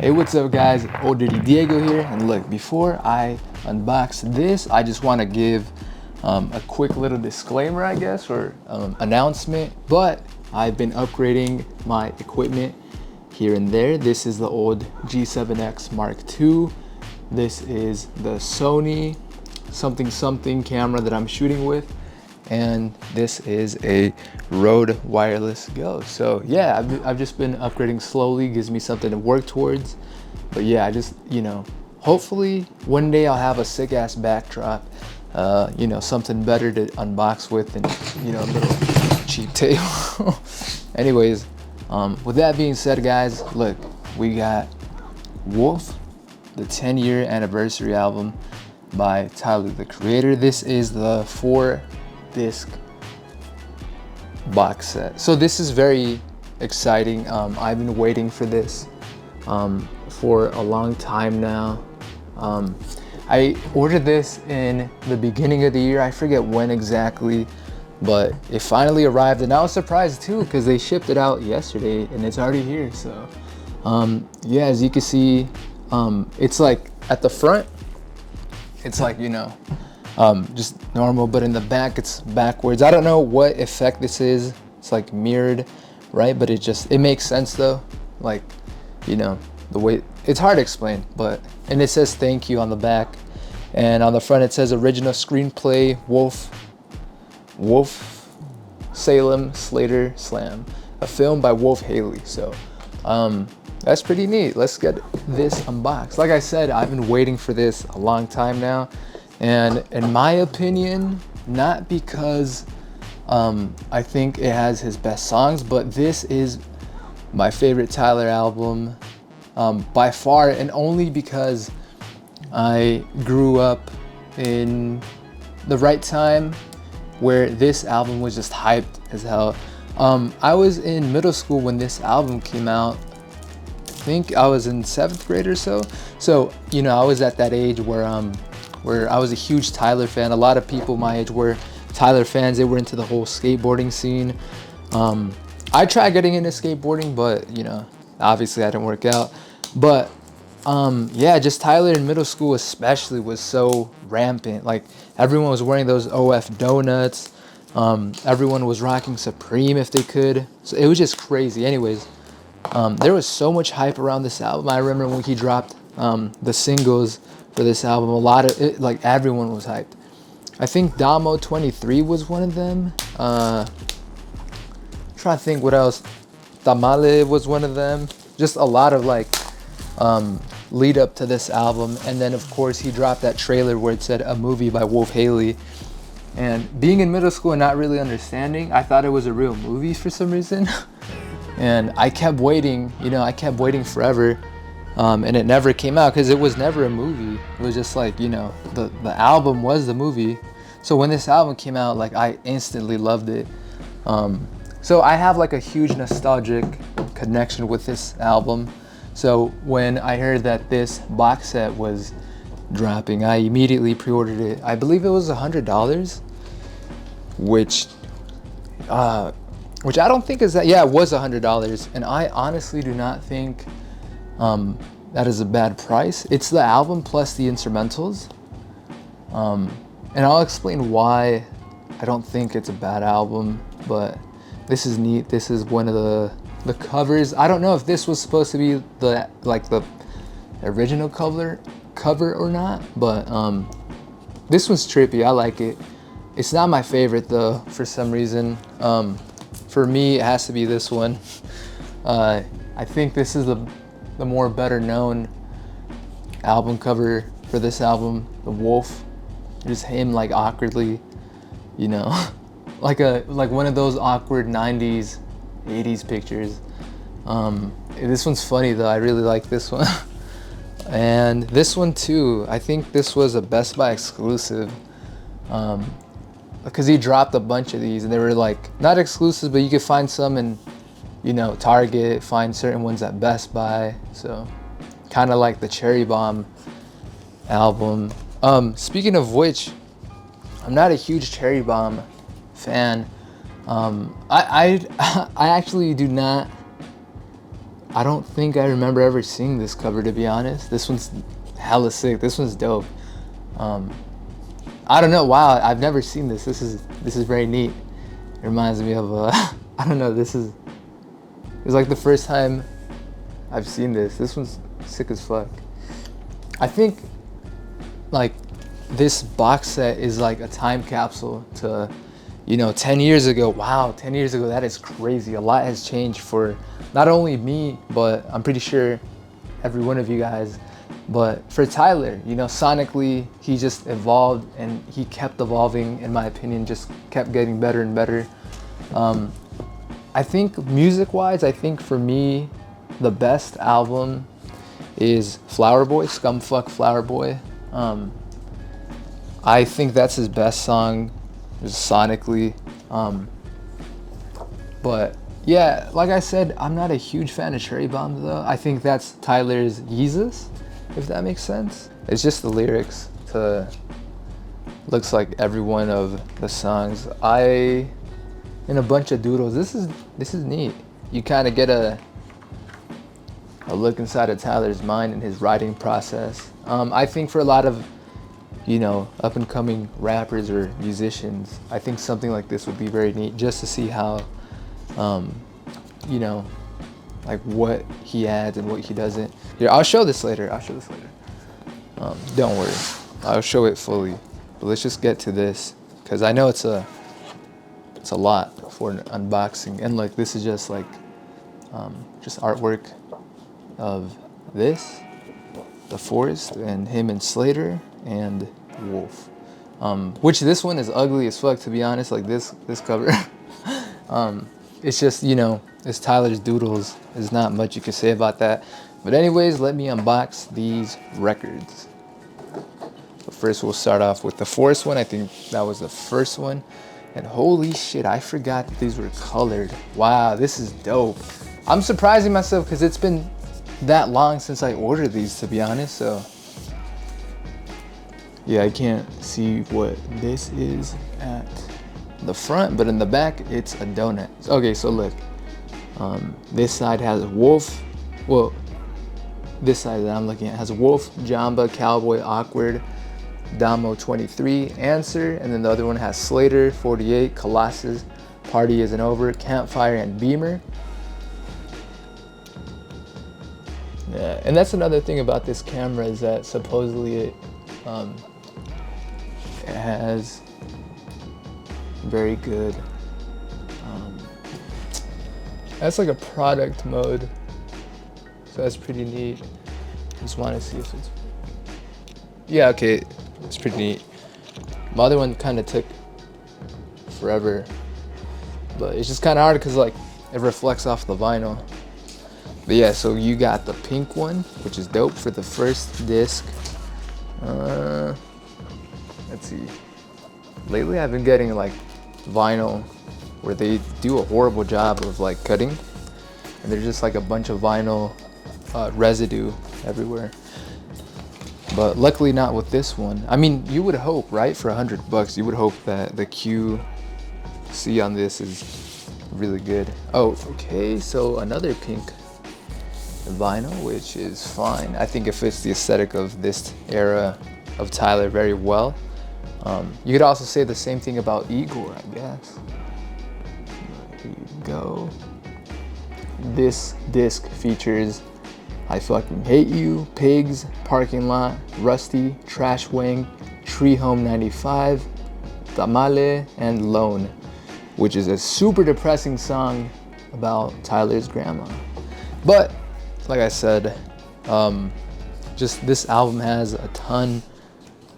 Hey, what's up guys? Old Dirty Diego here, and look, before I unbox this, I just want to give a quick little disclaimer, I guess, or announcement, but I've been upgrading my equipment here and there. This is the old G7X Mark II. This is the Sony something camera that I'm shooting with, and this is a Rode Wireless Go. So yeah, I've just been upgrading slowly, gives me something to work towards. But yeah, I just, hopefully one day I'll have a sick ass backdrop, something better to unbox with, and a little cheap table. Anyways, with that being said guys, look, we got Wolf, the 10-year anniversary album by Tyler the Creator. This is the 4-disc box set. So this is very exciting. I've been waiting for this for a long time now. I ordered this in the beginning of the year. I forget when exactly, but it finally arrived, and I was surprised too because they shipped it out yesterday and it's already here. So yeah, as you can see, it's like at the front it's like, just normal, but in the back it's backwards. I don't know what effect this is. It's like mirrored, right? But it makes sense though. Like, the way, it's hard to explain, and it says thank you on the back, and on the front it says original screenplay Wolf Salem Slater Slam, a film by Wolf Haley. So that's pretty neat. Let's get this unboxed. Like I said, I've been waiting for this a long time now, and in my opinion, not because I think it has his best songs, but this is my favorite Tyler album by far, and only because I grew up in the right time where this album was just hyped as hell. I was in middle school when this album came out. I think I was in 7th grade or so. So, I was at that age where I was a huge Tyler fan. A lot of people my age were Tyler fans. They were into the whole skateboarding scene. I tried getting into skateboarding, but obviously I didn't work out. But yeah, just Tyler in middle school especially was so rampant. Like, everyone was wearing those OF donuts. Everyone was rocking Supreme if they could. So it was just crazy. Anyways, there was so much hype around this album. I remember when he dropped the singles for this album, a lot of it, like, everyone was hyped. I think Damo 23 was one of them. Trying to think what else. Tamale was one of them. Just a lot of lead up to this album. And then of course he dropped that trailer where it said a movie by Wolf Haley. And being in middle school and not really understanding, I thought it was a real movie for some reason. And I kept waiting, forever. And it never came out because it was never a movie. It was just like, the album was the movie. So when this album came out, like, I instantly loved it. So I have like a huge nostalgic connection with this album. So when I heard that this box set was dropping, I immediately pre-ordered it. I believe it was $100, which I don't think is that. Yeah, it was $100, and I honestly do not think that is a bad price. It's the album plus the instrumentals, and I'll explain why I don't think it's a bad album. But this is neat. This is one of the covers. I don't know if this was supposed to be the original cover or not, but this one's trippy. I like it. It's not my favorite though, for some reason. For me, it has to be this one. I think this is the more better known album cover for this album. The Wolf, just him like awkwardly, like one of those awkward 90s 80s pictures. This one's funny though. I really like this one. And this one too, I think this was a Best Buy exclusive, because he dropped a bunch of these and they were like not exclusive, but you could find some in Target, find certain ones at Best Buy. So kind of like the Cherry Bomb album. Speaking of which, I'm not a huge Cherry Bomb fan. I actually do not I don't think I remember ever seeing this cover, to be honest. This one's hella sick. This one's dope. I don't know. Wow, I've never seen this. This is very neat. It reminds me of I don't know. It's like the first time I've seen this. This one's sick as fuck. I think like this box set is like a time capsule to, 10 years ago. Wow, 10 years ago, that is crazy. A lot has changed for not only me, but I'm pretty sure every one of you guys. But for Tyler, sonically, he just evolved and he kept evolving, in my opinion, just kept getting better and better. I think music-wise, I think for me, the best album is Flower Boy, Scumfuck Flower Boy. I think that's his best song, just sonically. But yeah, like I said, I'm not a huge fan of Cherry Bomb though. I think that's Tyler's Yeezus, if that makes sense. It's just the lyrics to looks like every one of the songs. In a bunch of doodles. This is neat. You kind of get a look inside of Tyler's mind and his writing process. I think for a lot of up and coming rappers or musicians, I think something like this would be very neat, just to see how like what he adds and what he doesn't. Here, I'll show this later. Don't worry, I'll show it fully, but let's just get to this because I know it's a lot for an unboxing. And like this is just like just artwork of this, the forest, and him and Slater and Wolf, which this one is ugly as fuck, to be honest. Like this cover. It's just, it's Tyler's doodles. There's not much you can say about that. But anyways, let me unbox these records. But first we'll start off with the forest one. I think that was the first one. And holy shit, I forgot that these were colored. Wow, this is dope. I'm surprising myself because it's been that long since I ordered these, to be honest. So yeah, I can't see what this is at the front, but in the back it's a donut. Okay, so look, this side has Wolf. Well, this side that I'm looking at has Wolf, Jamba, Cowboy, Awkward, Damo 23, Answer, and then the other one has Slater 48, Colossus, Party Isn't Over, Campfire, and Beamer. Yeah, and that's another thing about this camera, is that supposedly it has very good, that's like a product mode, so that's pretty neat. Just want to see if it's, yeah, okay, it's pretty neat. My other one kind of took forever, but it's just kind of hard because like it reflects off the vinyl. But yeah, so you got the pink one, which is dope for the first disc. Let's see. Lately I've been getting like vinyl where they do a horrible job of like cutting, and there's just like a bunch of vinyl residue everywhere. But luckily not with this one. I mean, you would hope, right? For $100, you would hope that the QC on this is really good. Oh, okay, so another pink vinyl, which is fine. I think it fits the aesthetic of this era of Tyler very well. You could also say the same thing about Igor, I guess. Here you go. This disc features I Fucking Hate You, Pigs, Parking Lot, Rusty, Trash Wing, Tree Home 95, Tamale, and Lone, which is a super depressing song about Tyler's grandma. But like I said, just this album has a ton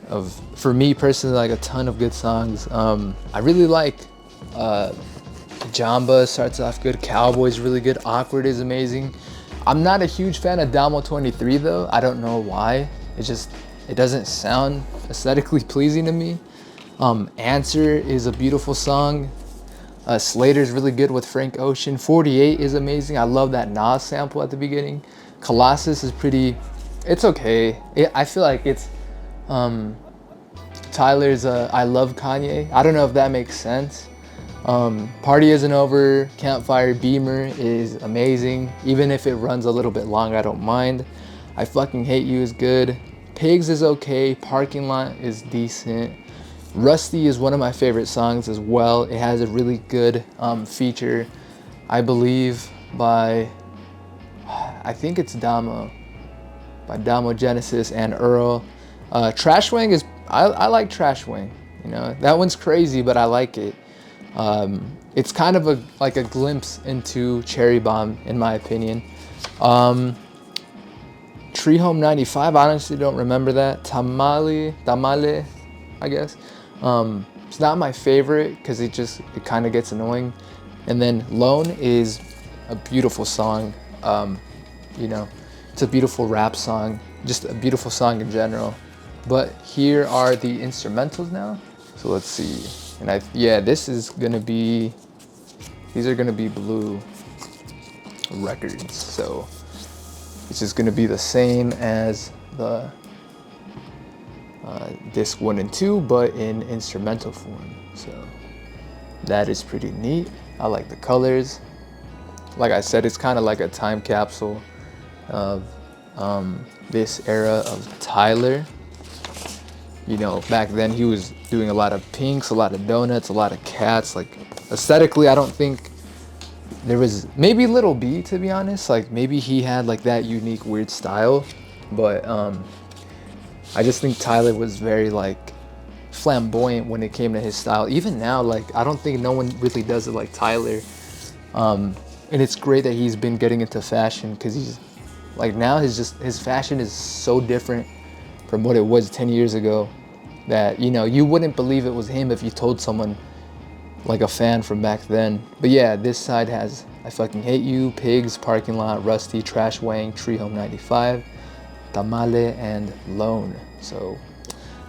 of, for me personally, like a ton of good songs. I really like Jamba starts off good, Cowboy's really good, Awkward is amazing. I'm not a huge fan of Damo 23 though. I don't know why. It doesn't sound aesthetically pleasing to me. Answer is a beautiful song. Slater's really good with Frank Ocean. 48 is amazing. I love that Nas sample at the beginning. Colossus is pretty, it's okay. I feel like it's Tyler's I Love Kanye. I don't know if that makes sense. Party Isn't Over, Campfire, Beamer is amazing. Even if it runs a little bit long, I don't mind. I Fucking Hate You is good. Pigs is okay. Parking Lot is decent. Rusty is one of my favorite songs as well. It has a really good feature, I believe, by, I think it's Damo, by Damo Genesis and Earl. Trash Wang is, I like Trash Wang. You know, that one's crazy, but I like it. It's kind of like a glimpse into Cherry Bomb, in my opinion. Tree Home 95, I honestly don't remember that. Tamale, I guess. It's not my favorite because it kind of gets annoying. And then Lone is a beautiful song. You know, it's a beautiful rap song, just a beautiful song in general. But here are the instrumentals now. So let's see. And yeah, these are gonna be Blue Records. So it's just gonna be the same as the disc 1 and 2, but in instrumental form. So that is pretty neat. I like the colors. Like I said, it's kind of like a time capsule of this era of Tyler. You know, back then he was doing a lot of pinks, a lot of donuts, a lot of cats. Like aesthetically, I don't think there was, maybe Little B, to be honest. Like maybe he had like that unique weird style, but I just think Tyler was very like flamboyant when it came to his style. Even now, like I don't think no one really does it like Tyler. And it's great that he's been getting into fashion, because he's like, now his fashion is so different from what it was 10 years ago that, you know, you wouldn't believe it was him if you told someone, like a fan from back then. But yeah, this side has I Fucking Hate You, Pigs, Parking Lot, Rusty, Trash Wang, Tree Home 95, Tamale, and Lone. So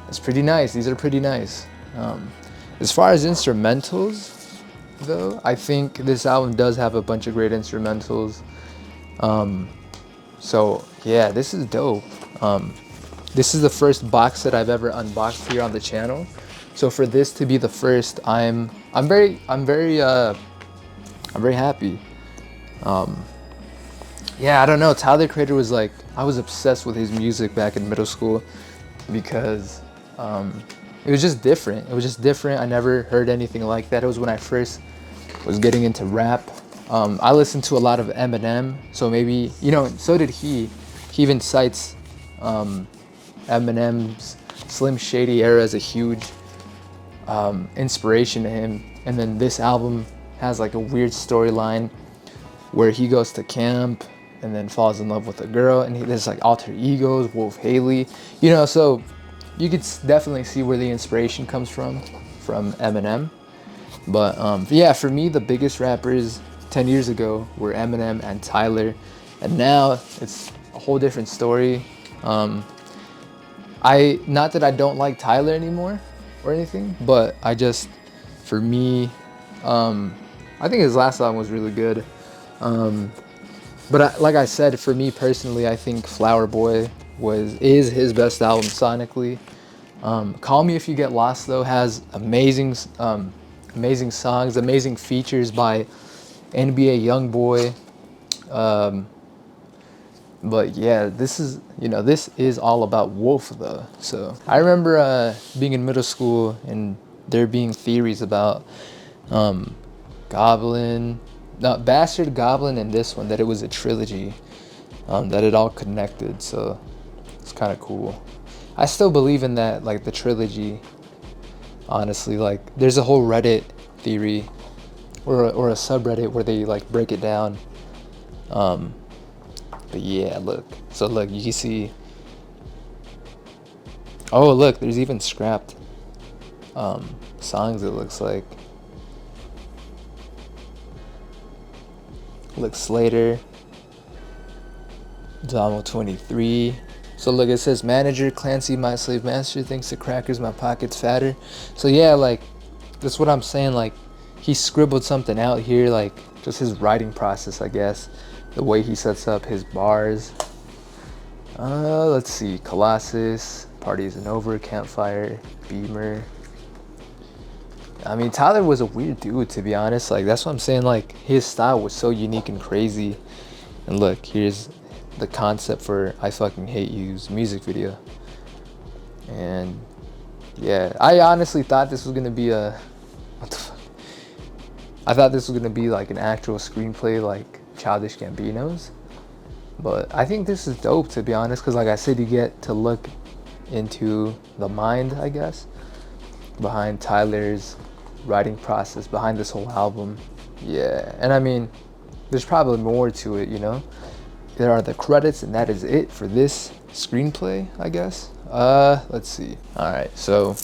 it's pretty nice. These are pretty nice. As far as instrumentals though, I think this album does have a bunch of great instrumentals. So yeah, this is dope. This is the first box set I've ever unboxed here on the channel. So for this to be the first, I'm very happy. Yeah, I don't know. Tyler Creator was like, I was obsessed with his music back in middle school because it was just different. It was just different. I never heard anything like that. It was when I first was getting into rap. I listened to a lot of Eminem, so maybe, you know, so did he. He even cites Eminem's Slim Shady era as a huge inspiration to him. And then this album has like a weird storyline where he goes to camp and then falls in love with a girl, and there's like alter egos, Wolf Haley, you know, so you could definitely see where the inspiration comes from Eminem. But yeah, for me, the biggest rappers 10 years ago were Eminem and Tyler, and now it's a whole different story. Not that I don't like Tyler anymore or anything, but for me, I think his last album was really good. But like I said, for me personally, I think Flower Boy is his best album sonically. Call Me If You Get Lost though has amazing songs, amazing features by NBA YoungBoy. But yeah, this is all about Wolf though. So I remember being in middle school and there being theories about Bastard, Goblin, and this one, that it was a trilogy, that it all connected. So it's kind of cool. I still believe in that, like the trilogy. Honestly, like there's a whole Reddit theory or a subreddit where they like break it down. But yeah, look. So look, you can see. Oh, look, there's even scrapped songs, it looks like. Look, Slater, Damo 23. So look, it says manager, Clancy, my slave master, thinks the crackers, my pockets fatter. So yeah, like, that's what I'm saying. Like, he scribbled something out here, like, just his writing process, I guess. The way he sets up his bars. Let's see, Colossus, Party Isn't Over, Campfire, Beamer. I mean, Tyler was a weird dude, to be honest. Like, that's what I'm saying. Like, his style was so unique and crazy. And look, here's the concept for I Fucking Hate You's music video. And yeah, I honestly thought this was gonna be a, what the fuck? I thought this was gonna be like an actual screenplay like Childish Gambino's. But I think this is dope, to be honest, because like I said, you get to look into the mind, I guess, behind Tyler's writing process, behind this whole album. Yeah, and I mean, there's probably more to it, you know? There are the credits, and that is it for this screenplay, I guess. Let's see. All right, so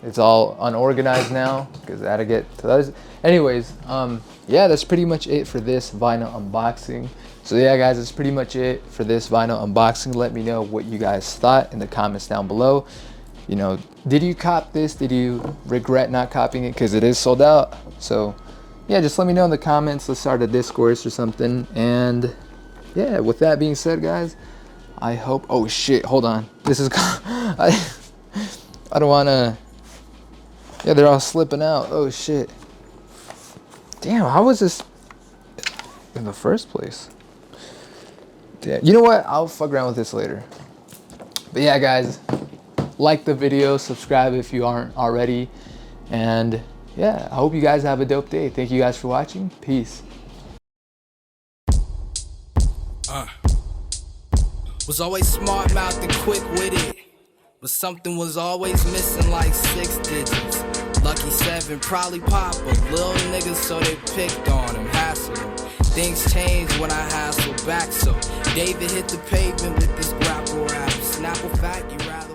it's all unorganized now because I had to get to those. Anyways, yeah, that's pretty much it for this vinyl unboxing. So yeah, guys, that's pretty much it for this vinyl unboxing. Let me know what you guys thought in the comments down below. You know, did you cop this? Did you regret not copying it? Because it is sold out. So yeah, just let me know in the comments. Let's start a discourse or something. And yeah, with that being said, guys, I hope, oh shit, hold on. This is, I don't wanna, yeah, they're all slipping out. Oh shit. Damn, how was this in the first place? Damn. You know what? I'll fuck around with this later. But yeah, guys, like the video, subscribe if you aren't already. And yeah, I hope you guys have a dope day. Thank you guys for watching. Peace. Was always smart mouthed and quick with it, but something was always missing like 6 digits. Lucky 7 probably pop, but little niggas so they picked on him, hassled him. Things changed when I hassled back, so David hit the pavement with this grapple rap. Snapple fact, you rather